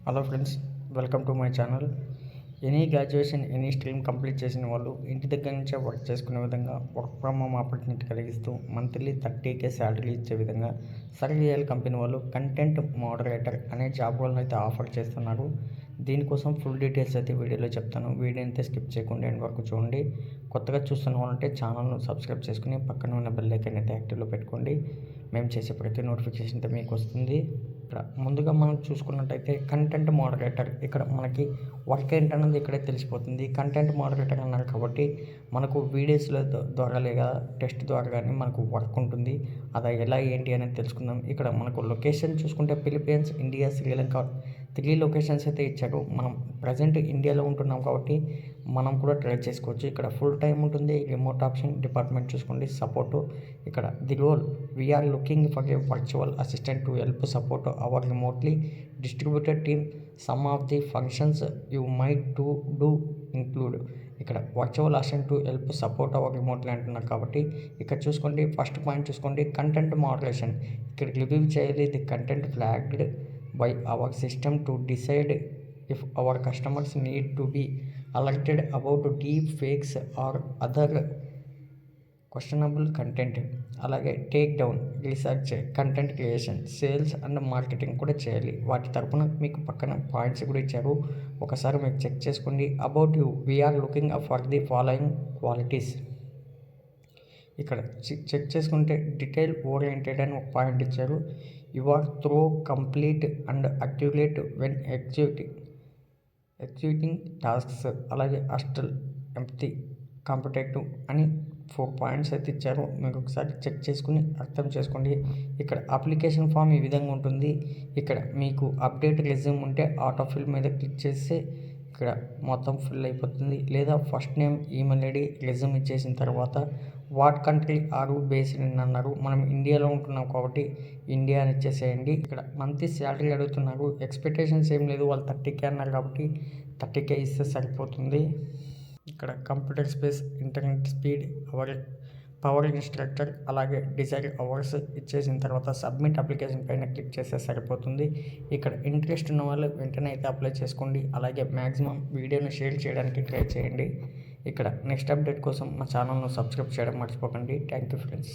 Hello friends, welcome to my channel. Any graduation any stream complete చేసిన వాళ్ళు ఇంటి దగ్గర నుంచే వర్క్ చేసుకునే విధంగా వర్క్ ఫ్రమ్ హోమ్ ఆపర్చునిటీ కలిగిస్తూ మంత్లీ 30K శాలరీ ఇచ్చే విధంగా సర్వియల్ కంపెనీ వాళ్ళు కంటెంట్ మోడరేటర్ అనే జాబ్ రోల్ని అయితే ఆఫర్ చేస్తున్నారు. దీనికోసం ఫుల్ డీటెయిల్స్ అయితే వీడియోలో చెప్తాను. వీడియో అయితే స్కిప్ చేయకుండా ఎండ్ వరకు చూడండి. కొత్తగా చూస్తున్న వాళ్ళంటే ఛానల్ను సబ్స్క్రైబ్ చేసుకుని పక్కన ఉన్న బెల్ ఐకాన్ అయితే యాక్టివ్లో పెట్టుకోండి. మేము చేసే ప్రతి నోటిఫికేషన్ అయితే మీకు వస్తుంది. ఇక్కడ ముందుగా మనం చూసుకున్నట్టయితే కంటెంట్ మోడరేటర్, ఇక్కడ మనకి వర్క్ ఏంటన్నది ఇక్కడే తెలిసిపోతుంది. కంటెంట్ మోడరేటర్ అన్నారు కాబట్టి మనకు వీడియోస్ల ద్వారా లేదా టెస్ట్ ద్వారా కానీ మనకు వర్క్ ఉంటుంది. అది ఎలా ఏంటి అనేది తెలుసుకుందాం. ఇక్కడ మనకు లొకేషన్ చూసుకుంటే ఫిలిప్పీన్స్, ఇండియా, శ్రీలంక 3 లొకేషన్స్ అయితే ఇచ్చారు. మనం ప్రజెంట్ ఇండియాలో ఉంటున్నాం కాబట్టి మనం కూడా ట్రై చేసుకోవచ్చు. ఇక్కడ ఫుల్ టైం ఉంటుంది, రిమోట్ ఆప్షన్, డిపార్ట్మెంట్ చూసుకోండి, సపోర్టు. ఇక్కడ the role we're looking for a virtual assistant to help support our remotely distributed team. Some of the functions you might to do include. ఇక్కడ virtual assistant to help support our remotely అంటున్నారు కాబట్టి ఇక్కడ చూసుకోండి. First point చూసుకోండి, content moderation. ఇక్కడ review చేయాలి the content flagged by our system to decide if our customers need to be alerted about deep fakes or other questionable content. అలాగే take down, research, content creation, sales and marketing కూడా చేయాలి. వాటి తరపున మీకు పక్కన points కూడా ఇచ్చారు, ఒకసారి మీరు చెక్ చేసుకోండి. About you we are looking for the following qualities. ఇక్కడ చెక్ చేసుకుంటే డీటెయిల్ ఓరియంటెడ్ అని ఒక పాయింట్ ఇచ్చారు. You are thorough complete and accurate when executing tasks. అలాగే అస్టల్, ఎంప్టీ, కాంపిటేటివ్ అని 4 పాయింట్స్ అయితే ఇచ్చారు. మీకు ఒకసారి చెక్ చేసుకుని అర్థం చేసుకోండి. ఇక్కడ అప్లికేషన్ ఫామ్ ఈ విధంగా ఉంటుంది. ఇక్కడ మీకు అప్డేట్ రెజ్యూమ్ ఉంటే ఆటో ఫిల్ మీద క్లిక్ చేస్తే ఇక్కడ మొత్తం ఫిల్ అయిపోతుంది. లేదా first name, email ID, resume ఇచ్చేసిన తర్వాత what country are you based in అన్నారు. మనం ఇండియాలో ఉంటున్నాం కాబట్టి ఇండియా అని ఇచ్చేసేయండి. ఇక్కడ మంత్లీ శాలరీ అడుగుతున్నారు. ఎక్స్పెక్టేషన్స్ ఏం లేదు, వాళ్ళు 30K అన్నారు కాబట్టి 30K ఇస్తే సరిపోతుంది. ఇక్కడ computer space, internet speed, power instructor, అలాగే డిజైర్ అవర్స్ ఇచ్చేసిన తర్వాత సబ్మిట్ అప్లికేషన్ పైన క్లిక్ చేస్తే సరిపోతుంది. ఇక్కడ ఇంట్రెస్ట్ ఉన్న వాళ్ళు వెంటనే అయితే అప్లై చేసుకోండి. అలాగే మ్యాక్సిమం వీడియోని షేర్ చేయడానికి ట్రై చేయండి. ఇక్కడ నెక్స్ట్ అప్డేట్ కోసం మా ఛానల్ను సబ్స్క్రైబ్ చేయడం మర్చిపోకండి. Thank you friends.